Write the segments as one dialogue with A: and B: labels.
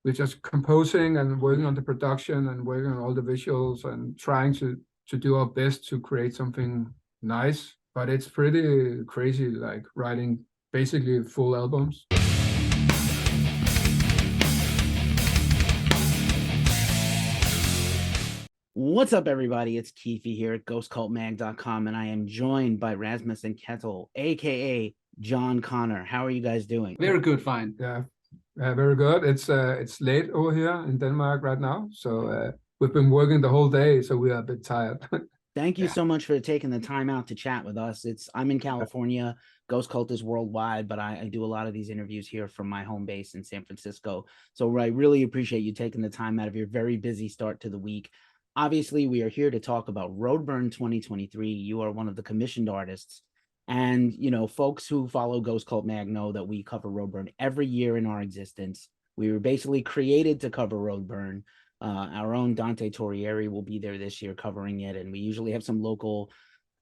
A: we're just composing and working on the production and working on all the visuals and trying to do our best to create something nice. But it's pretty crazy, like writing basically full albums.
B: What's up, everybody? It's Keefy here at ghostcultmag.com, and I am joined by Rasmus and Ketil, a.k.a. John Connor. How are you guys doing?
C: Very good, fine.
A: Yeah, very good. It's late over here in Denmark right now, so we've been working the whole day, so we are a bit tired.
B: Thank you so much for taking the time out to chat with us. I'm in California. Ghost Cult is worldwide, but I do a lot of these interviews here from my home base in San Francisco. So I really appreciate you taking the time out of your very busy start to the week. Obviously, we are here to talk about Roadburn 2023. You are one of the commissioned artists. And, you know, folks who follow Ghost Cult Mag know that we cover Roadburn every year in our existence. We were basically created to cover Roadburn. Our own Dante Torrieri will be there this year covering it. And we usually have some local,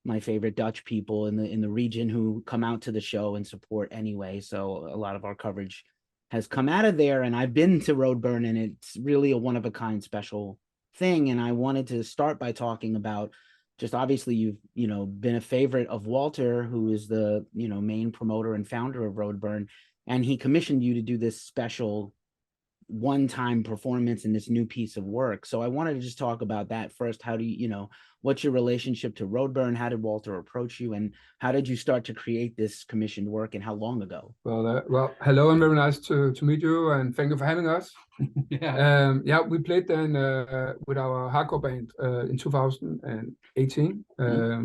B: my favorite Dutch people in the region who come out to the show and support anyway. So a lot of our coverage has come out of there. And I've been to Roadburn, and it's really a one-of-a-kind special thing. And I wanted to start by talking about just obviously you've been a favorite of Walter, who is the main promoter and founder of Roadburn, and he commissioned you to do this special one-time performance in this new piece of work. So I wanted to just talk about that first. How do what's your relationship to Roadburn? How did Walter approach you, and how did you start to create this commissioned work, and how long ago?
A: Well, hello, and very nice to meet you, and thank you for having us.
C: Yeah.
A: We played then with our hardcore band in 2018.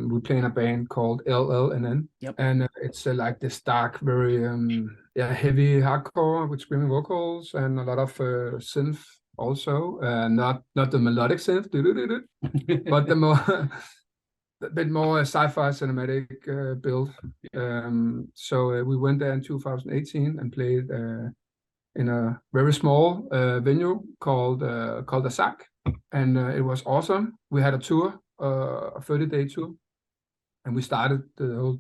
A: We play in a band called LLNN.
B: Yep.
A: And it's like this dark, very heavy hardcore with screaming vocals and a lot of synth also. Not the melodic synth, but the more a bit more sci-fi cinematic build. So we went there in 2018 and played in a very small venue called a SAC, and it was awesome. We had a tour, a 30-day tour, and we started the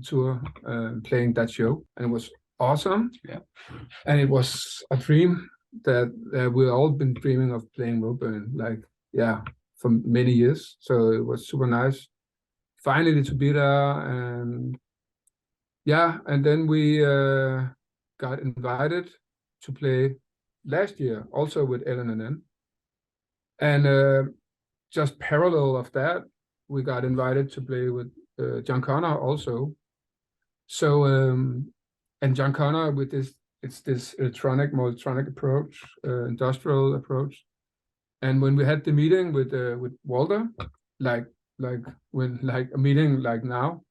A: tour playing that show, and it was awesome.
C: Yeah,
A: and it was a dream that we've all been dreaming of playing Roadburn, for many years. So it was super nice finally to be there, and then we got invited to play last year also with LLNN, and just parallel of that, we got invited to play with John Connor also. So and John Connor with this more electronic approach, industrial approach. And when we had the meeting with Walter, like a meeting like now,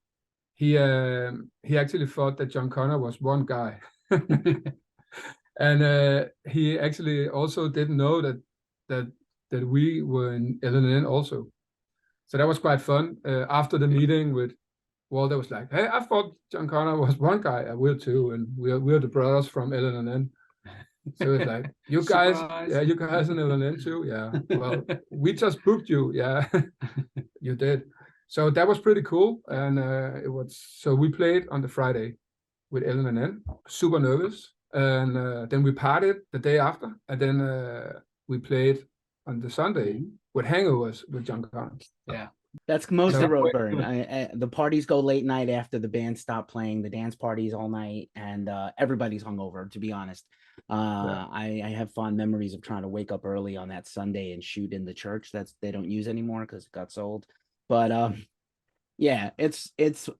A: he actually thought that John Connor was one guy. And he actually also didn't know that we were in LLNN also. So that was quite fun. After the meeting with Walter was like, "Hey, I thought John Connor was one guy." I will too, and we're the brothers from LLNN. So it's like, you guys, you guys in LLNN too, yeah. Well, we just booked you, yeah. You did. So that was pretty cool, and so we played on the Friday with LLNN. Super nervous, and then we partied the day after, and then we played on the Sunday with hangovers with John Connor.
C: Yeah.
B: That's most of Roadburn. The parties go late night after the band stop playing. The dance parties all night, and everybody's hungover, to be honest. I have fond memories of trying to wake up early on that Sunday and shoot in the church they don't use anymore because it got sold. But yeah, it's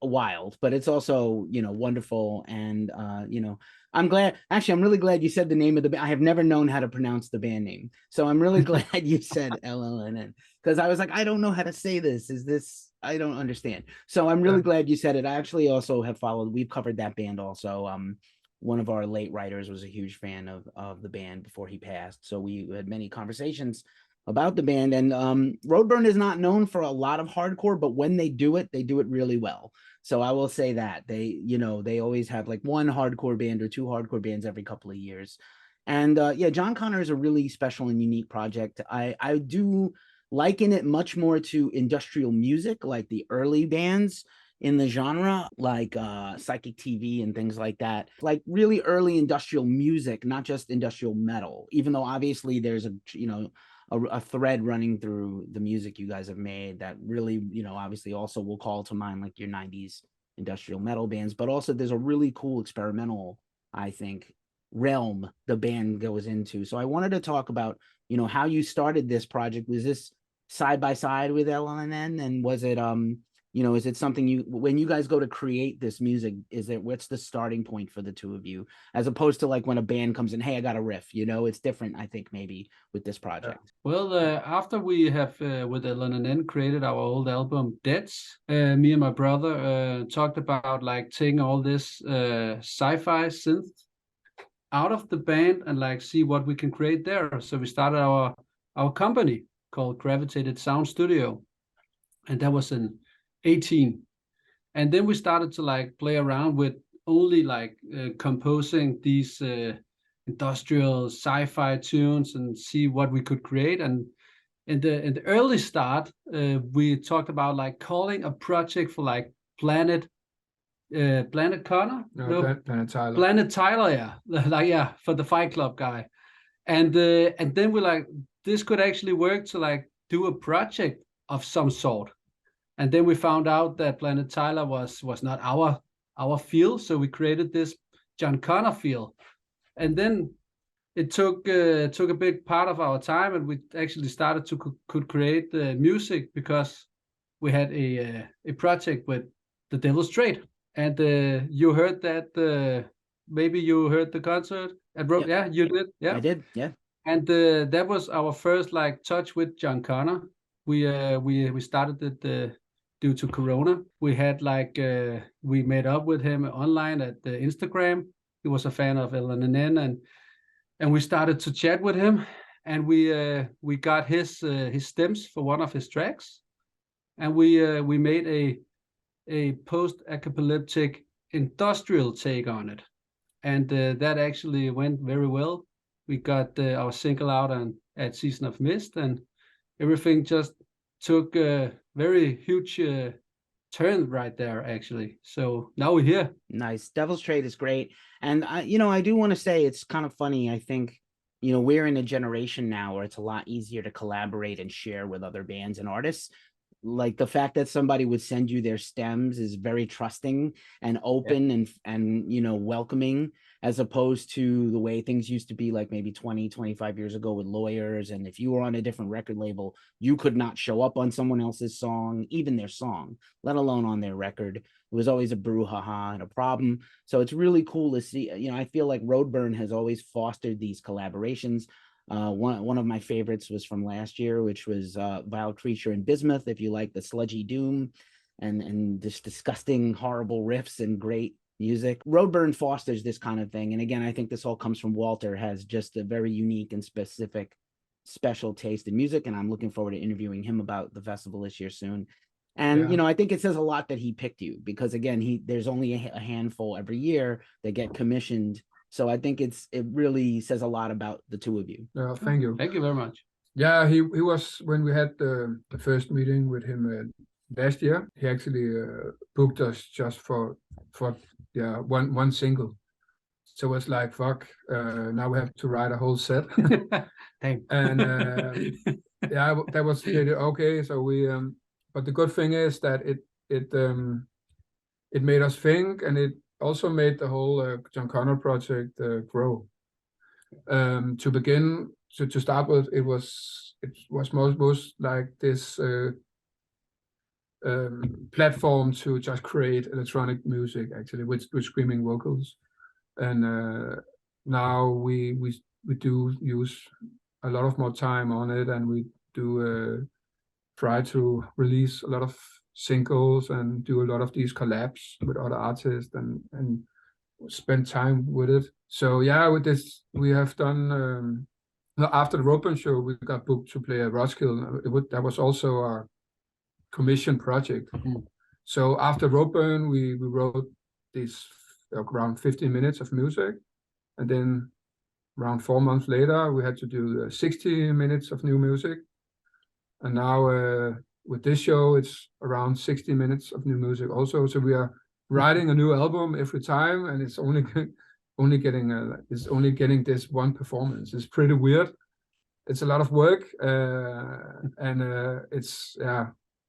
B: wild, but it's also wonderful, and I'm really glad you said the name of the band. I have never known how to pronounce the band name, so I'm really glad you said LLNN, because I was like, I don't know how to say this. I don't understand. So I'm really glad you said it. I actually also have we've covered that band also. One of our late writers was a huge fan of the band before he passed, so we had many conversations about the band. And Roadburn is not known for a lot of hardcore, but when they do it really well. So I will say that they always have like one hardcore band or two hardcore bands every couple of years. And John Connor is a really special and unique project. I do liken it much more to industrial music, like the early bands. in the genre, like Psychic TV and things like that, like really early industrial music, not just industrial metal, even though obviously there's a thread running through the music you guys have made that really, obviously also will call to mind like your 90s industrial metal bands, but also there's a really cool experimental, I think, realm the band goes into. So I wanted to talk about, how you started this project. Was this side by side with LLNN, and was it is it something when you guys go to create this music, what's the starting point for the two of you, as opposed to like when a band comes in, hey, I got a riff, it's different, I think, maybe with this project.
C: Well, after we have with LLNN created our old album Deads, me and my brother talked about like taking all this sci-fi synth out of the band and like see what we can create there. So we started our company called Gravitated Sound Studio, and that was in 18. And then we started to like play around with only like composing these industrial sci-fi tunes and see what we could create. And in the early start, we talked about like calling a project for like Planet Connor?
A: No, Planet Tyler.
C: Planet Tyler, yeah. Like, yeah, for the Fight Club guy. And then we're like, this could actually work to like do a project of some sort. And then we found out that Planet Tyler was not our field, so we created this John Connor field. And then it took a big part of our time, and we actually started to could create the music because we had a project with The Devil's Trade. And you heard that, maybe you heard the concert at Roadburn.
B: Yep.
C: Yeah, you did. Yeah,
B: I did. Yeah.
C: And that was our first like touch with John Connor. We started it due to Corona. We had like we met up with him online at the Instagram. He was a fan of LLNN, and we started to chat with him, and we got his stems for one of his tracks, and we made a post-apocalyptic industrial take on it, and that actually went very well. We got our single out at Season of Mist, and everything just took a very huge turn right there, actually. So now we're here.
B: Nice. Devil's Trade is great. And I do want to say it's kind of funny. I think, we're in a generation now where it's a lot easier to collaborate and share with other bands and artists. Like the fact that somebody would send you their stems is very trusting and open and welcoming, as opposed to the way things used to be like maybe 20, 25 years ago with lawyers. And if you were on a different record label, you could not show up on someone else's song, even their song, let alone on their record. It was always a brouhaha and a problem. So it's really cool to see. I feel like Roadburn has always fostered these collaborations. One of my favorites was from last year, which was Vile Creature and Bismuth, if you like the sludgy doom and this disgusting, horrible riffs and great music. Roadburn fosters this kind of thing. And again, I think this all comes from Walter, has just a very unique and special taste in music. And I'm looking forward to interviewing him about the festival this year soon. And, I think it says a lot that he picked you, because again, there's only a handful every year that get commissioned. So I think it really says a lot about the two of you.
A: Thank you.
C: Thank you very much.
A: Yeah, he was, when we had the first meeting with him last year, he actually booked us just for one single. So it's like, fuck, now we have to write a whole set.
C: Thanks.
A: And yeah, that was really okay. So we but the good thing is that it made us think, and it also made the whole John Connor project grow. To begin, to start with, it was most like this platform to just create electronic music, actually, with screaming vocals. And now we do use a lot of more time on it, and we do try to release a lot of singles and do a lot of these collabs with other artists and spend time with it. So yeah, with this we have done after the Roadburn show, we got booked to play at Roskilde. That was also a commission project. So after Roadburn, we wrote this around 15 minutes of music, and then around 4 months later we had to do 60 minutes of new music. And now with this show, it's around 60 minutes of new music also. So we are writing a new album every time, and it's only getting this one performance. It's pretty weird. It's a lot of work, and it's yeah.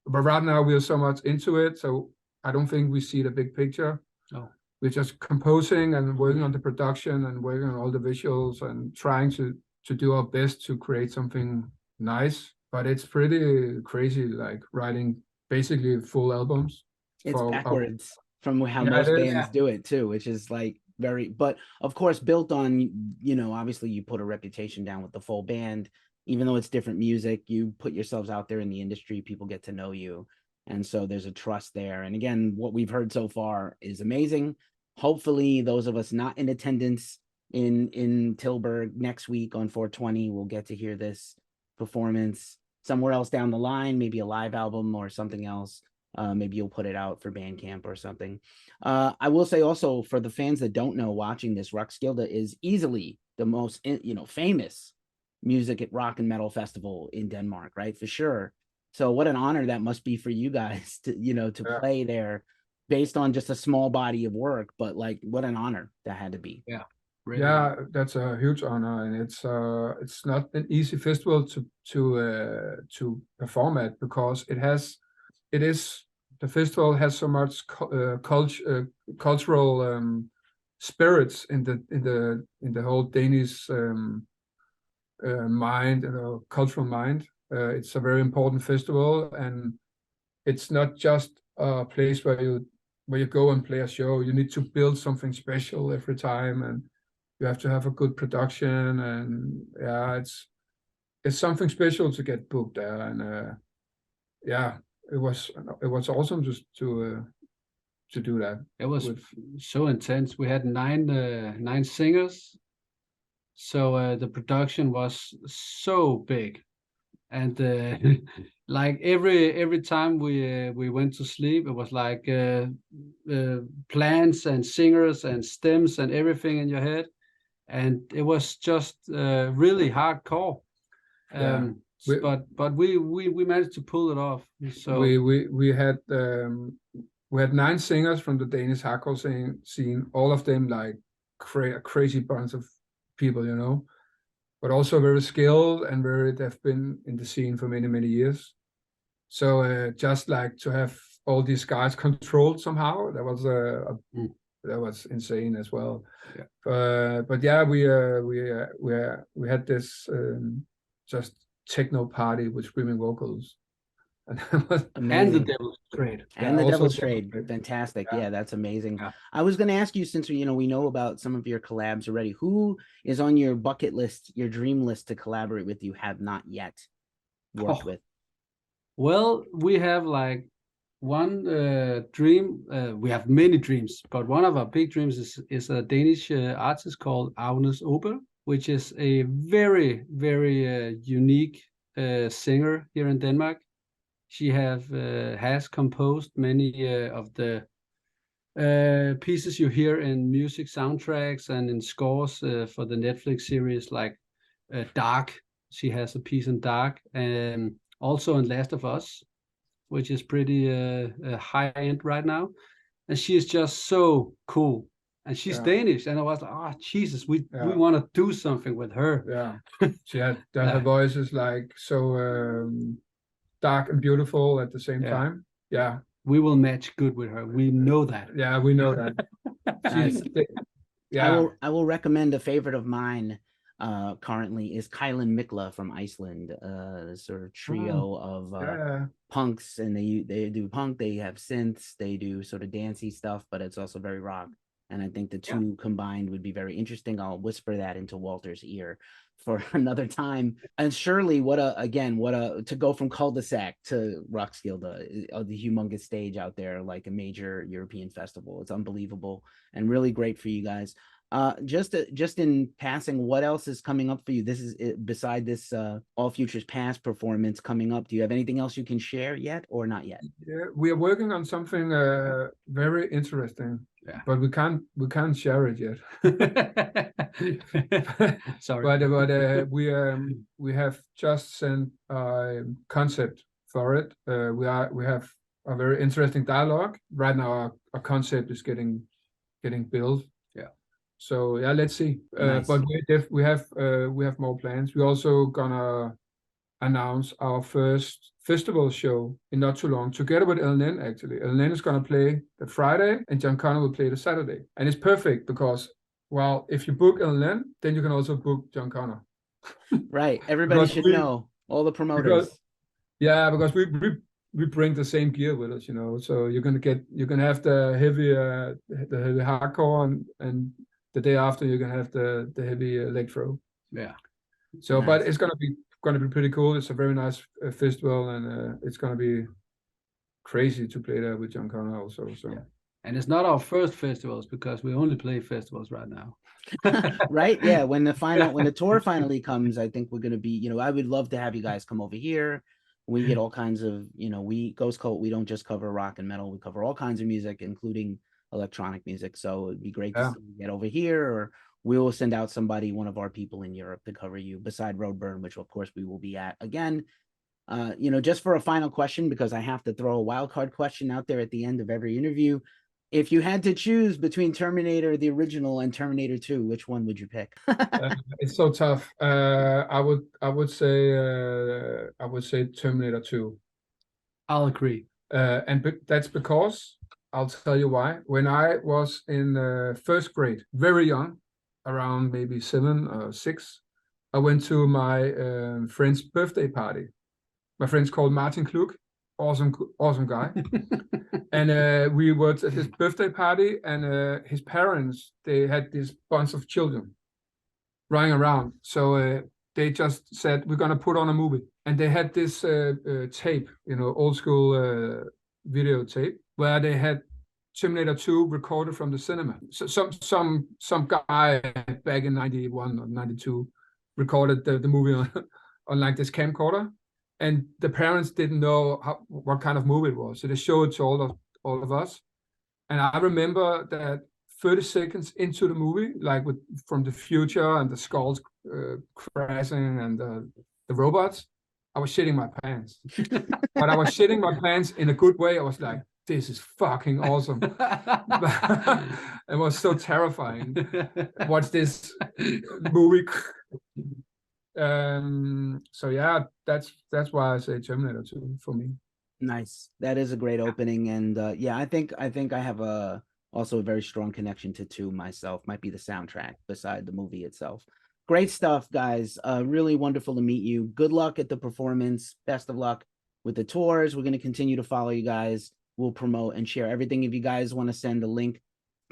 A: But right now we are so much into it, so I don't think we see the big picture.
C: Oh.
A: We're just composing and working on the production and working on all the visuals and trying to do our best to create something nice. But it's pretty crazy, like writing basically full albums.
B: It's backwards from how most bands do it too, which is like very, but of course built on, you know, obviously you put a reputation down with the full band, even though it's different music, you put yourselves out there in the industry, people get to know you. And so there's a trust there. And again, what we've heard so far is amazing. Hopefully those of us not in attendance in Tilburg next week on 420 will get to hear this performance somewhere else down the line, maybe a live album or something else. Maybe you'll put it out for Bandcamp or something. I will say also, for the fans that don't know, watching this, Roskilde is easily the most, you know, famous music at rock and metal festival in Denmark, right? For sure. So what an honor that must be for you guys to, you know, to play there based on just a small body of work, but like what an honor that had to be.
C: Yeah. Really.
A: Yeah, that's a huge honor, and it's not an easy festival to perform at, because the festival has so much cultural spirits in the whole Danish mind, cultural mind. It's a very important festival, and it's not just a place where you go and play a show. You need to build something special every time, and you have to have a good production, and yeah, it's something special to get booked there. And yeah, it was awesome just to do that.
C: It was so intense. We had nine singers, so the production was so big, and like every time we went to sleep, it was like plans and singers and stems and everything in your head, and it was just really hardcore. But we managed to pull it off. So
A: we had 9 singers from the Danish hardcore scene, all of them like a crazy bunch of people, you know, but also very skilled and they've been in the scene for many years. So just like to have all these guys controlled somehow, that was insane as well. Yeah. But yeah, we had this just techno party with screaming vocals.
C: And the Devil's Trade.
B: And the Devil's Trade. Fantastic. Yeah, that's amazing. Yeah. I was going to ask you, since we know about some of your collabs already, who is on your bucket list, your dream list to collaborate with you have not yet worked with?
C: Well, we have like one dream. We have many dreams, but one of our big dreams is a Danish artist called Agnes Obel, which is a very unique singer here in Denmark. She has composed many of the pieces you hear in music soundtracks and in scores for the Netflix series like Dark. She has a piece in Dark, and also in Last of Us, which is pretty high end right now. And she is just so cool. And she's Danish, and I was like, oh Jesus, we want to do something with her.
A: Yeah, she had her voice is like so dark and beautiful at the same time. Yeah,
C: we will match good with her. We know that.
A: Yeah, we know that.
B: I will recommend a favorite of mine currently is Kylan Mikla from Iceland, sort of trio of punks, and they do punk, they have synths, they do sort of dancey stuff, but it's also very rock. And I think the two combined would be very interesting. I'll whisper that into Walter's ear for another time. And surely to go from cul-de-sac to Roskilde, the humongous stage out there, like a major European festival. It's unbelievable and really great for you guys. Just in passing, what else is coming up for you? This is beside this All Futures Past performance coming up. Do you have anything else you can share yet or not yet?
A: Yeah, we are working on something very interesting. Yeah. But we can't share it yet.
C: Sorry.
A: But we have just sent a concept for it. We have a very interesting dialogue right now. Our concept is getting built.
C: Yeah.
A: So yeah, let's see.
B: Nice.
A: But we have more plans. We're also gonna announce our first festival show in not too long, together with LLNN. Actually, LLNN is gonna play the Friday, and Giancarlo will play the Saturday. And it's perfect because, well, if you book LLNN, then you can also book Giancarlo.
B: Right. Everybody
A: Because
B: should
A: we-
B: know. All the promoters.
A: Because we bring the same gear with us, you know. So you're gonna have the heavy hardcore, and the day after you're gonna have the heavy electro.
C: Yeah.
A: So,
B: Nice.
A: but it's gonna be pretty cool. It's a very nice festival, and it's gonna be crazy to play there with Giancarlo also. So.
C: Yeah. And it's not our first festivals because we only play festivals right now.
B: Right? Yeah. When the tour finally comes, I think we're gonna be, you know, I would love to have you guys come over here. We get all kinds of, you know, Ghost Cult, we don't just cover rock and metal, we cover all kinds of music, including electronic music. So it'd be great to get over here, or we will send out somebody, one of our people in Europe, to cover you beside Roadburn, which of course we will be at again. You know, just for a final question, because I have to throw a wild card question out there at the end of every interview. If you had to choose between Terminator, the original, and Terminator 2, which one would you pick?
A: It's so tough. I would say Terminator 2.
C: I'll agree.
A: That's because I'll tell you why. When I was in first grade, very young, around maybe 7 or 6, I went to my friend's birthday party. My friend's called Martin Klug, awesome guy. And we were at his birthday party, and his parents, they had this bunch of children running around. So they just said, we're gonna put on a movie. And they had this tape, you know, old school video tape, where they had Terminator 2 recorded from the cinema. So some guy back in 91 or 92 recorded the movie on like this camcorder. And the parents didn't know what kind of movie it was. So they showed it to all of us. And I remember that 30 seconds into the movie, like from the future and the skulls crashing and the robots, I was shitting my pants. But I was shitting my pants in a good way. I was like, this is fucking awesome. It was so terrifying. Watch this movie. So yeah, that's why I say Terminator 2 for me.
B: Nice. That is a great opening. And yeah, I think I have also a very strong connection to 2 myself. Might be the soundtrack beside the movie itself. Great stuff, guys. Really wonderful to meet you. Good luck at the performance. Best of luck with the tours. We're going to continue to follow you guys. We'll promote and share everything. If you guys want to send a link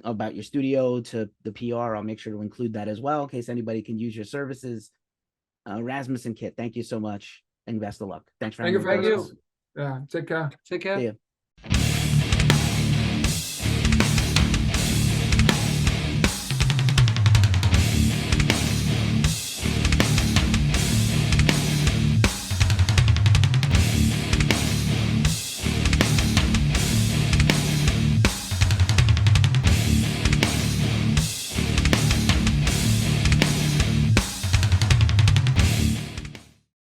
B: about your studio to the PR, I'll make sure to include that as well in case anybody can use your services. Rasmus and Kit, thank you so much, and best of luck. Thanks for having me.
A: Thank you. Yeah, take care.
C: Take care.
B: See ya.